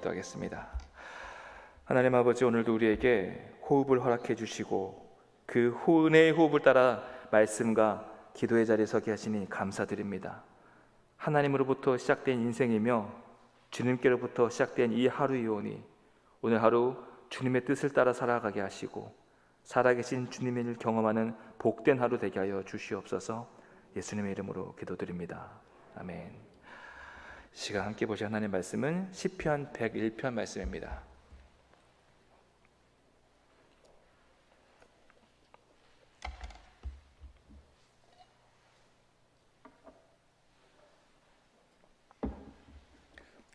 기도하겠습니다. 하나님 아버지, 오늘도 우리에게 호흡을 허락해 주시고 그 은혜의 호흡을 따라 말씀과 기도의 자리에 서게 하시니 감사드립니다. 하나님으로부터 시작된 인생이며 주님께로부터 시작된 이 하루이오니 오늘 하루 주님의 뜻을 따라 살아가게 하시고 살아계신 주님의 일 경험하는 복된 하루 되게 하여 주시옵소서. 예수님의 이름으로 기도드립니다. 아멘. 시간 함께 보실 하나님의 말씀은 시편 101편 말씀입니다.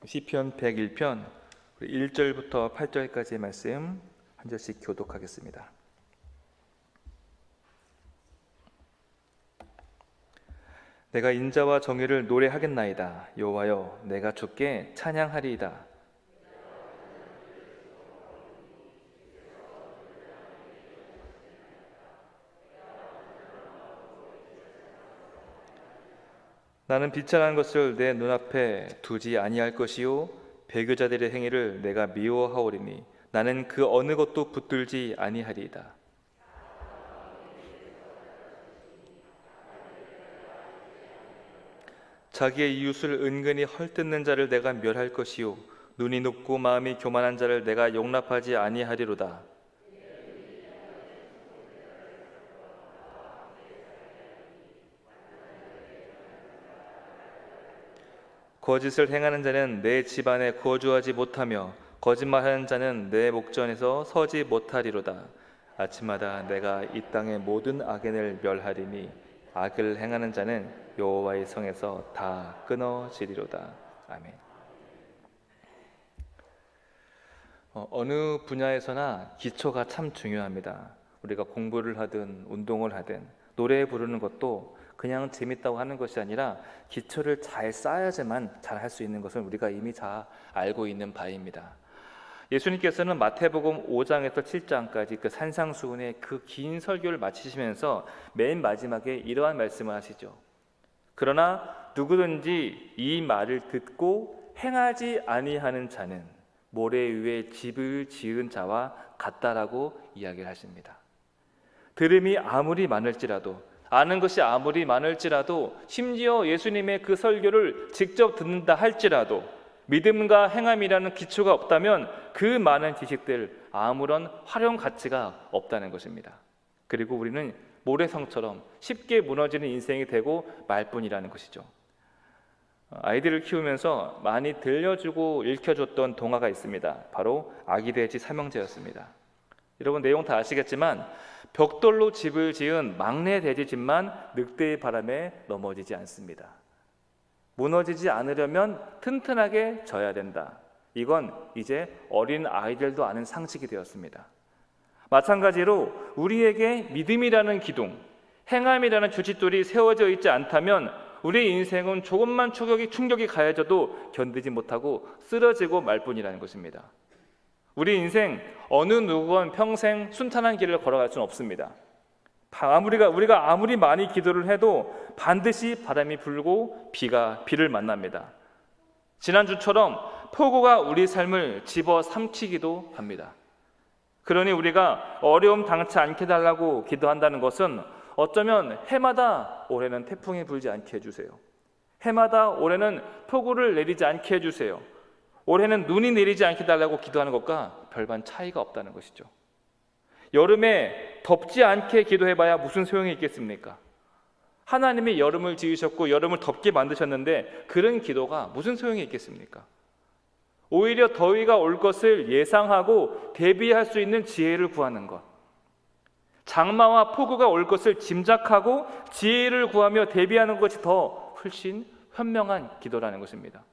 시편 101편 1절부터 8절까지의 말씀 한 절씩 교독하겠습니다. 내가 인자와 정의를 노래하겠나이다. 여호와여, 내가 주께 찬양하리이다. 나는 비천한 것을 내 눈앞에 두지 아니할 것이요 배교자들의 행위를 내가 미워하오리니 나는 그 어느 것도 붙들지 아니하리이다. 자기의 이웃을 은근히 헐뜯는 자를 내가 멸할 것이요 눈이 높고 마음이 교만한 자를 내가 용납하지 아니하리로다. 거짓을 행하는 자는 내 집안에 거주하지 못하며 거짓말하는 자는 내 목전에서 서지 못하리로다. 아침마다 내가 이 땅의 모든 악인을 멸하리니 악을 행하는 자는 여호와의 성에서 다 끊어지리로다. 아멘. 어느 분야에서나 기초가 참 중요합니다. 우리가 공부를 하든 운동을 하든 노래 부르는 것도 그냥 재밌다고 하는 것이 아니라 기초를 잘 쌓아야지만 잘 할 수 있는 것은 우리가 이미 잘 알고 있는 바입니다. 예수님께서는 마태복음 5장에서 7장까지 그 산상수훈의 그 긴 설교를 마치시면서 맨 마지막에 이러한 말씀을 하시죠. 그러나 누구든지 이 말을 듣고 행하지 아니하는 자는 모래 위에 집을 지은 자와 같다라고 이야기를 하십니다. 들음이 아무리 많을지라도, 아는 것이 아무리 많을지라도, 심지어 예수님의 그 설교를 직접 듣는다 할지라도 믿음과 행함이라는 기초가 없다면 그 많은 지식들 아무런 활용 가치가 없다는 것입니다. 그리고 우리는 모래성처럼 쉽게 무너지는 인생이 되고 말 뿐이라는 것이죠. 아이들을 키우면서 많이 들려주고 읽혀줬던 동화가 있습니다. 바로 아기 돼지 삼형제였습니다. 여러분 내용 다 아시겠지만 벽돌로 집을 지은 막내 돼지 집만 늑대의 바람에 넘어지지 않습니다. 무너지지 않으려면 튼튼하게 져야 된다. 이건 이제 어린 아이들도 아는 상식이 되었습니다. 마찬가지로 우리에게 믿음이라는 기둥, 행함이라는 주짓돌이 세워져 있지 않다면 우리 인생은 조금만 충격이 가해져도 견디지 못하고 쓰러지고 말 뿐이라는 것입니다. 우리 인생 어느 누구건 평생 순탄한 길을 걸어갈 수는 없습니다. 우리가 아무리 많이 기도를 해도 반드시 바람이 불고 비를 만납니다. 지난주처럼 폭우가 우리 삶을 집어삼키기도 합니다. 그러니 우리가 어려움 당치 않게 달라고 기도한다는 것은 어쩌면 해마다 올해는 태풍이 불지 않게 해주세요. 해마다 올해는 폭우를 내리지 않게 해주세요. 올해는 눈이 내리지 않게 달라고 기도하는 것과 별반 차이가 없다는 것이죠. 여름에 덥지 않게 기도해봐야 무슨 소용이 있겠습니까? 하나님이 여름을 지으셨고 여름을 덥게 만드셨는데 그런 기도가 무슨 소용이 있겠습니까? 오히려 더위가 올 것을 예상하고 대비할 수 있는 지혜를 구하는 것, 장마와 폭우가 올 것을 짐작하고 지혜를 구하며 대비하는 것이 더 훨씬 현명한 기도라는 것입니다.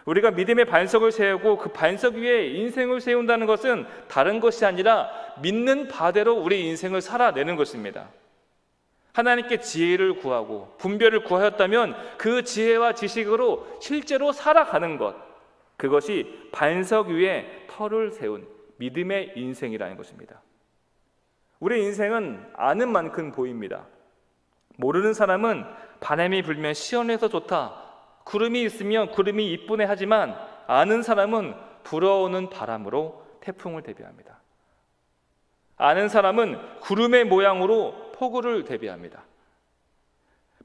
우리가 믿음의 반석을 세우고 그 반석 위에 인생을 세운다는 것은 다른 것이 아니라 믿는 바대로 우리 인생을 살아내는 것입니다. 하나님께 지혜를 구하고 분별을 구하였다면 그 지혜와 지식으로 실제로 살아가는 것, 그것이 반석 위에 터를 세운 믿음의 인생이라는 것입니다. 우리 인생은 아는 만큼 보입니다. 모르는 사람은 바람이 불면 시원해서 좋다, 구름이 있으면 구름이 이쁘네 하지만 아는 사람은 불어오는 바람으로 태풍을 대비합니다. 아는 사람은 구름의 모양으로 폭우를 대비합니다.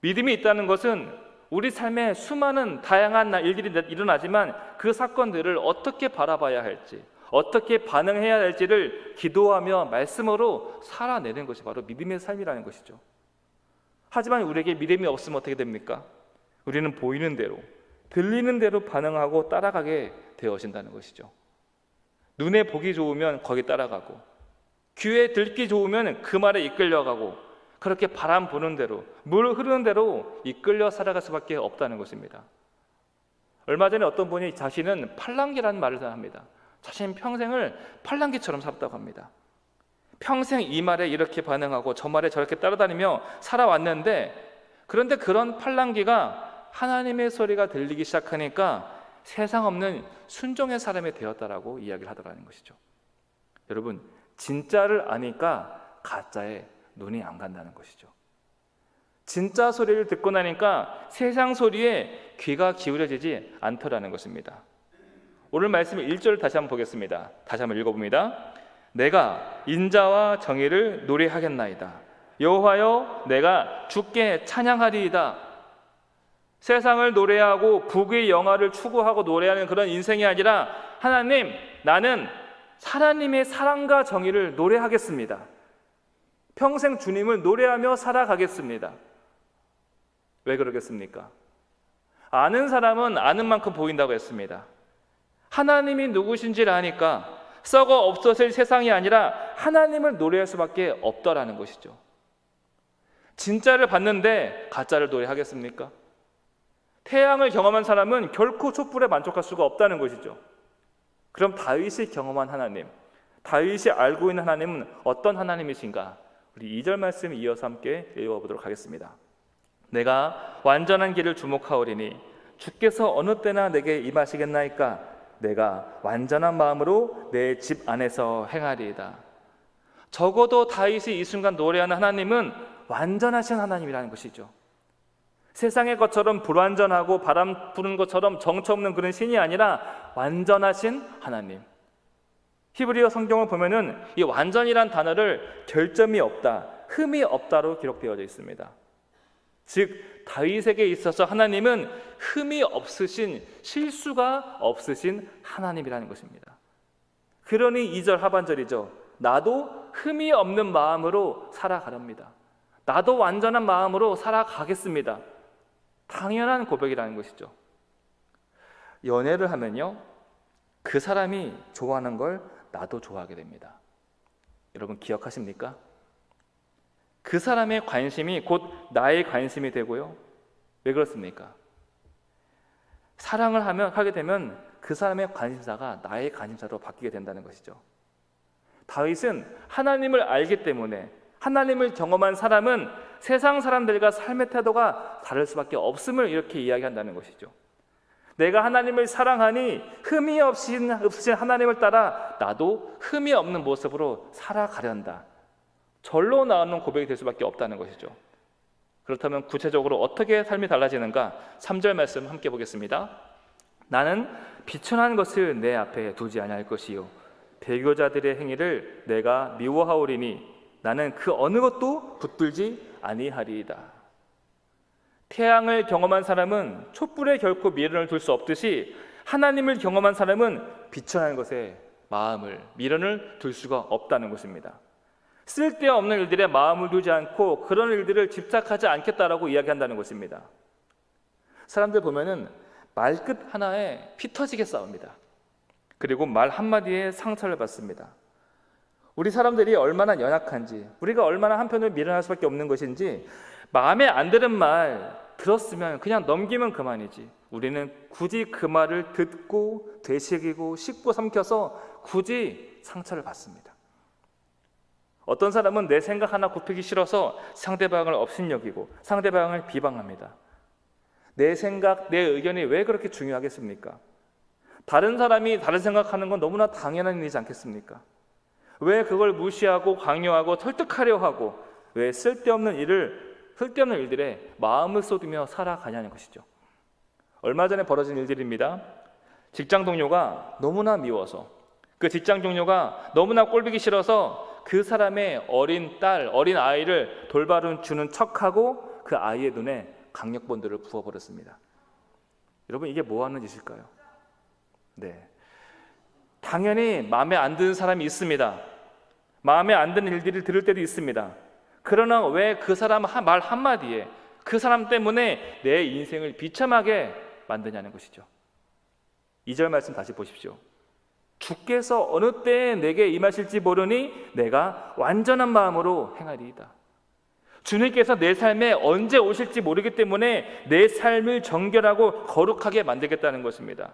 믿음이 있다는 것은 우리 삶에 수많은 다양한 일들이 일어나지만 그 사건들을 어떻게 바라봐야 할지, 어떻게 반응해야 할지를 기도하며 말씀으로 살아내는 것이 바로 믿음의 삶이라는 것이죠. 하지만 우리에게 믿음이 없으면 어떻게 됩니까? 우리는 보이는 대로, 들리는 대로 반응하고 따라가게 되어진다는 것이죠. 눈에 보기 좋으면 거기 따라가고, 귀에 듣기 좋으면 그 말에 이끌려가고, 그렇게 바람 부는 대로, 물 흐르는 대로 이끌려 살아갈 수밖에 없다는 것입니다. 얼마 전에 어떤 분이 자신은 팔랑귀라는 말을 합니다. 자신 평생을 팔랑귀처럼 살았다고 합니다. 평생 이 말에 이렇게 반응하고 저 말에 저렇게 따라다니며 살아왔는데, 그런데 그런 팔랑귀가 하나님의 소리가 들리기 시작하니까 세상 없는 순종의 사람이 되었다라고 이야기를 하더라는 것이죠. 여러분, 진짜를 아니까 가짜에 눈이 안 간다는 것이죠. 진짜 소리를 듣고 나니까 세상 소리에 귀가 기울여지지 않더라는 것입니다. 오늘 말씀 1절 다시 한번 보겠습니다. 다시 한번 읽어봅니다. 내가 인자와 정의를 노래하겠나이다. 여호와여, 내가 주께 찬양하리이다. 세상을 노래하고 부귀 영화를 추구하고 노래하는 그런 인생이 아니라, 하나님, 나는 하나님의 사랑과 정의를 노래하겠습니다. 평생 주님을 노래하며 살아가겠습니다. 왜 그러겠습니까? 아는 사람은 아는 만큼 보인다고 했습니다. 하나님이 누구신지를 아니까 썩어 없어질 세상이 아니라 하나님을 노래할 수밖에 없다라는 것이죠. 진짜를 봤는데 가짜를 노래하겠습니까? 태양을 경험한 사람은 결코 촛불에 만족할 수가 없다는 것이죠. 그럼 다윗이 경험한 하나님, 다윗이 알고 있는 하나님은 어떤 하나님이신가? 우리 2절 말씀 이어서 함께 읽어보도록 하겠습니다. 내가 완전한 길을 주목하오리니 주께서 어느 때나 내게 임하시겠나이까? 내가 완전한 마음으로 내 집 안에서 행하리이다. 적어도 다윗이 이 순간 노래하는 하나님은 완전하신 하나님이라는 것이죠. 세상의 것처럼 불완전하고 바람 부는 것처럼 정처 없는 그런 신이 아니라 완전하신 하나님. 히브리어 성경을 보면은 이 완전이란 단어를 결점이 없다, 흠이 없다로 기록되어져 있습니다. 즉 다윗에게 있어서 하나님은 흠이 없으신, 실수가 없으신 하나님이라는 것입니다. 그러니 2절 하반절이죠. 나도 흠이 없는 마음으로 살아가렵니다. 나도 완전한 마음으로 살아가겠습니다. 당연한 고백이라는 것이죠. 연애를 하면요, 그 사람이 좋아하는 걸 나도 좋아하게 됩니다. 여러분 기억하십니까? 그 사람의 관심이 곧 나의 관심이 되고요. 왜 그렇습니까? 사랑을 하게 되면 그 사람의 관심사가 나의 관심사로 바뀌게 된다는 것이죠. 다윗은 하나님을 알기 때문에, 하나님을 경험한 사람은 세상 사람들과 삶의 태도가 다를 수밖에 없음을 이렇게 이야기한다는 것이죠. 내가 하나님을 사랑하니 흠이 없으신 하나님을 따라 나도 흠이 없는 모습으로 살아가련다. 절로 나오는 고백이 될 수밖에 없다는 것이죠. 그렇다면 구체적으로 어떻게 삶이 달라지는가? 3절 말씀 함께 보겠습니다. 나는 비천한 것을 내 앞에 두지 아니할 것이요 배교자들의 행위를 내가 미워하오리니 나는 그 어느 것도 붙들지 아니하리이다. 태양을 경험한 사람은 촛불에 결코 미련을 둘 수 없듯이 하나님을 경험한 사람은 비천한 것에 미련을 둘 수가 없다는 것입니다. 쓸데없는 일들에 마음을 두지 않고 그런 일들을 집착하지 않겠다라고 이야기한다는 것입니다. 사람들 보면은 말끝 하나에 피 터지게 싸웁니다. 그리고 말 한마디에 상처를 받습니다. 우리 사람들이 얼마나 연약한지, 우리가 얼마나 한편을 미련할 수밖에 없는 것인지, 마음에 안 드는 말 들었으면 그냥 넘기면 그만이지, 우리는 굳이 그 말을 듣고 되새기고 씹고 삼켜서 굳이 상처를 받습니다. 어떤 사람은 내 생각 하나 굽히기 싫어서 상대방을 업신여기고 상대방을 비방합니다. 내 생각, 내 의견이 왜 그렇게 중요하겠습니까? 다른 사람이 다른 생각하는 건 너무나 당연한 일이지 않겠습니까? 왜 그걸 무시하고 강요하고 설득하려 하고 왜 쓸데없는 일들에 마음을 쏟으며 살아가냐는 것이죠. 얼마 전에 벌어진 일들입니다. 직장 동료가 너무나 미워서, 그 직장 동료가 너무나 꼴보기 싫어서 그 사람의 어린 딸, 어린 아이를 돌봐주는 척하고 그 아이의 눈에 강력본드를 부어버렸습니다. 여러분, 이게 뭐 하는 짓일까요? 네, 당연히 마음에 안 드는 사람이 있습니다. 마음에 안 드는 일들을 들을 때도 있습니다. 그러나 왜 그 사람 말 한마디에 그 사람 때문에 내 인생을 비참하게 만드냐는 것이죠. 2절 말씀 다시 보십시오. 주께서 어느 때에 내게 임하실지 모르니 내가 완전한 마음으로 행하리이다. 주님께서 내 삶에 언제 오실지 모르기 때문에 내 삶을 정결하고 거룩하게 만들겠다는 것입니다.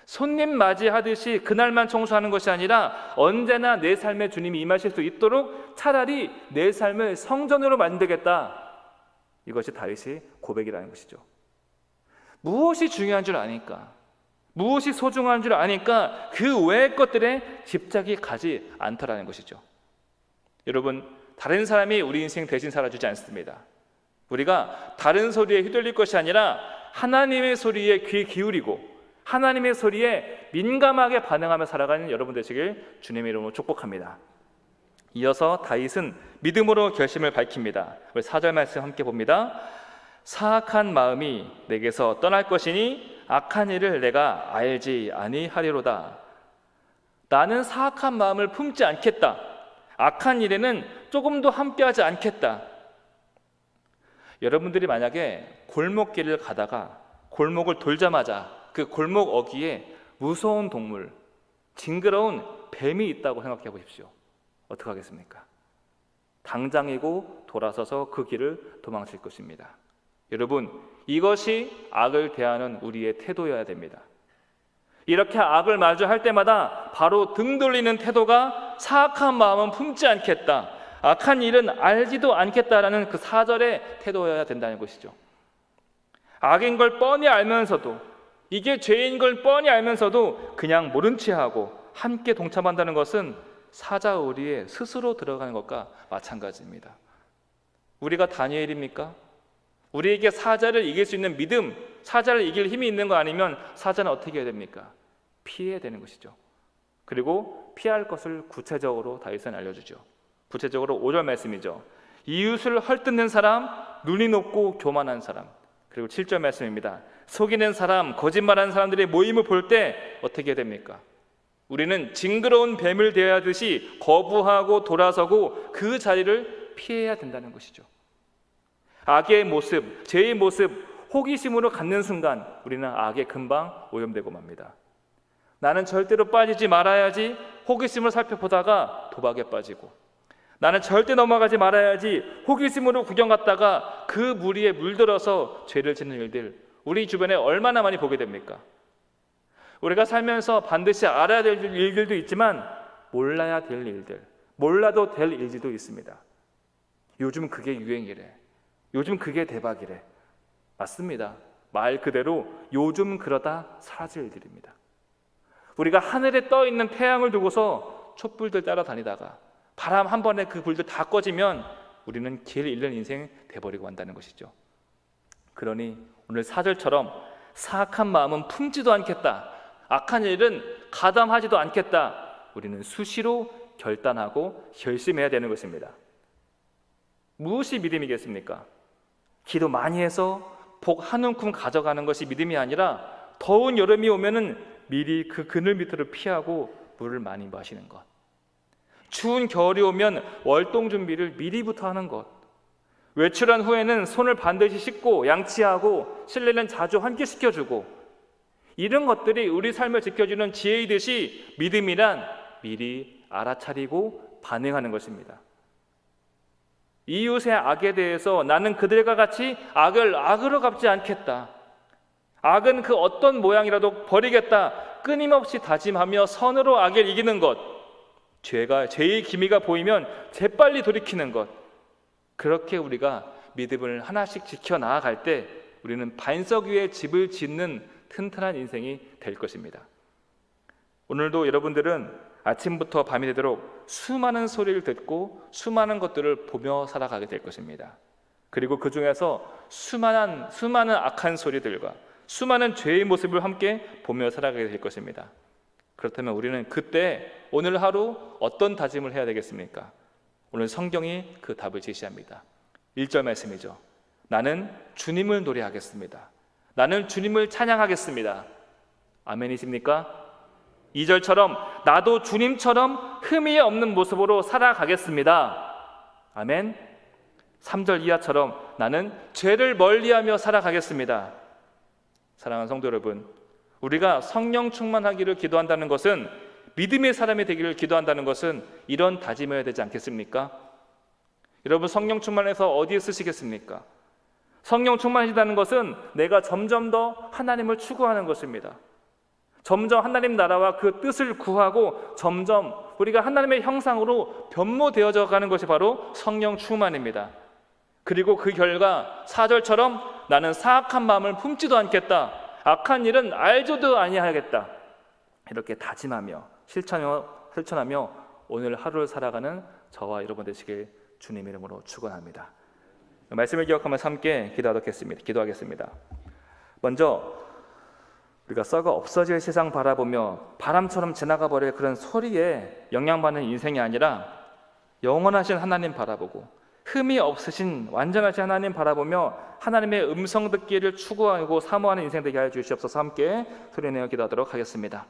손님 맞이하듯이 그날만 청소하는 것이 아니라 언제나 내 삶에 주님이 임하실 수 있도록 차라리 내 삶을 성전으로 만들겠다. 이것이 다윗의 고백이라는 것이죠. 무엇이 중요한 줄 아니까, 무엇이 소중한 줄 아니까 그 외의 것들에 집착이 가지 않더라는 것이죠. 여러분, 다른 사람이 우리 인생 대신 살아주지 않습니다. 우리가 다른 소리에 휘둘릴 것이 아니라 하나님의 소리에 귀 기울이고 하나님의 소리에 민감하게 반응하며 살아가는 여러분 되시길 주님의 이름으로 축복합니다. 이어서 다윗은 믿음으로 결심을 밝힙니다. 우리 4절 말씀 함께 봅니다. 사악한 마음이 내게서 떠날 것이니 악한 일을 내가 알지 아니하리로다. 나는 사악한 마음을 품지 않겠다. 악한 일에는 조금도 함께하지 않겠다. 여러분들이 만약에 골목길을 가다가 골목을 돌자마자 그 골목 어귀에 무서운 동물, 징그러운 뱀이 있다고 생각해 보십시오. 어떻게 하겠습니까? 당장이고 돌아서서 그 길을 도망칠 것입니다. 여러분, 이것이 악을 대하는 우리의 태도여야 됩니다. 이렇게 악을 마주할 때마다 바로 등 돌리는 태도가 사악한 마음은 품지 않겠다, 악한 일은 알지도 않겠다라는 그 4절의 태도여야 된다는 것이죠. 악인 걸 뻔히 알면서도, 이게 죄인 걸 뻔히 알면서도 그냥 모른 채 하고 함께 동참한다는 것은 사자우리에 스스로 들어가는 것과 마찬가지입니다. 우리가 다니엘입니까? 우리에게 사자를 이길 수 있는 믿음, 사자를 이길 힘이 있는 거 아니면 사자는 어떻게 해야 됩니까? 피해야 되는 것이죠. 그리고 피할 것을 구체적으로 다윗은 알려주죠. 구체적으로 5절 말씀이죠. 이웃을 헐뜯는 사람, 눈이 높고 교만한 사람. 그리고 7절 말씀입니다. 속이는 사람, 거짓말하는 사람들의 모임을 볼 때 어떻게 해야 됩니까? 우리는 징그러운 뱀을 대하듯이 거부하고 돌아서고 그 자리를 피해야 된다는 것이죠. 악의 모습, 죄의 모습, 호기심으로 갖는 순간 우리는 악에 금방 오염되고 맙니다. 나는 절대로 빠지지 말아야지 호기심을 살펴보다가 도박에 빠지고, 나는 절대 넘어가지 말아야지 호기심으로 구경 갔다가 그 무리에 물들어서 죄를 짓는 일들, 우리 주변에 얼마나 많이 보게 됩니까? 우리가 살면서 반드시 알아야 될 일들도 있지만 몰라야 될 일들, 몰라도 될 일들도 있습니다. 요즘 그게 유행이래, 요즘 그게 대박이래. 맞습니다. 말 그대로 요즘 그러다 사라질 일들입니다. 우리가 하늘에 떠 있는 태양을 두고서 촛불들 따라다니다가 바람 한 번에 그 불들 다 꺼지면 우리는 길 잃는 인생 돼버리고 한다는 것이죠. 그러니 오늘 4절처럼 사악한 마음은 품지도 않겠다, 악한 일은 가담하지도 않겠다, 우리는 수시로 결단하고 결심해야 되는 것입니다. 무엇이 믿음이겠습니까? 기도 많이 해서 복 한 움큼 가져가는 것이 믿음이 아니라 더운 여름이 오면은 미리 그 그늘 밑으로 피하고 물을 많이 마시는 것, 추운 겨울이 오면 월동 준비를 미리부터 하는 것, 외출한 후에는 손을 반드시 씻고 양치하고 실내는 자주 환기시켜주고, 이런 것들이 우리 삶을 지켜주는 지혜이듯이 믿음이란 미리 알아차리고 반응하는 것입니다. 이웃의 악에 대해서 나는 그들과 같이 악을 악으로 갚지 않겠다, 악은 그 어떤 모양이라도 버리겠다, 끊임없이 다짐하며 선으로 악을 이기는 것, 죄의 기미가 보이면 재빨리 돌이키는 것, 그렇게 우리가 믿음을 하나씩 지켜나아갈 때 우리는 반석 위에 집을 짓는 튼튼한 인생이 될 것입니다. 오늘도 여러분들은 아침부터 밤이 되도록 수많은 소리를 듣고 수많은 것들을 보며 살아가게 될 것입니다. 그리고 그 중에서 수많은 악한 소리들과 수많은 죄의 모습을 함께 보며 살아가게 될 것입니다. 그렇다면 우리는 그때 오늘 하루 어떤 다짐을 해야 되겠습니까? 오늘 성경이 그 답을 제시합니다. 1절 말씀이죠. 나는 주님을 노래하겠습니다. 나는 주님을 찬양하겠습니다. 아멘이십니까? 2절처럼 나도 주님처럼 흠이 없는 모습으로 살아가겠습니다. 아멘. 3절 이하처럼 나는 죄를 멀리하며 살아가겠습니다. 사랑하는 성도 여러분, 우리가 성령 충만하기를 기도한다는 것은, 믿음의 사람이 되기를 기도한다는 것은 이런 다짐이어야 되지 않겠습니까? 여러분, 성령 충만해서 어디에 쓰시겠습니까? 성령 충만하시다는 것은 내가 점점 더 하나님을 추구하는 것입니다. 점점 하나님 나라와 그 뜻을 구하고 점점 우리가 하나님의 형상으로 변모되어져 가는 것이 바로 성령 충만입니다. 그리고 그 결과 4절처럼 나는 사악한 마음을 품지도 않겠다. 악한 일은 알지도 아니하겠다. 이렇게 다짐하며 실천하며 오늘 하루를 살아가는 저와 여러분 되시길 주님 이름으로 축원합니다. 말씀을 기억하면서 함께 기도하겠습니다. 먼저 우리가 썩어 없어질 세상 바라보며 바람처럼 지나가 버릴 그런 소리에 영향받는 인생이 아니라 영원하신 하나님 바라보고 흠이 없으신 완전하신 하나님 바라보며 하나님의 음성 듣기를 추구하고 사모하는 인생 되게 하여 주시옵소서. 함께 소리내어 기도하도록 하겠습니다.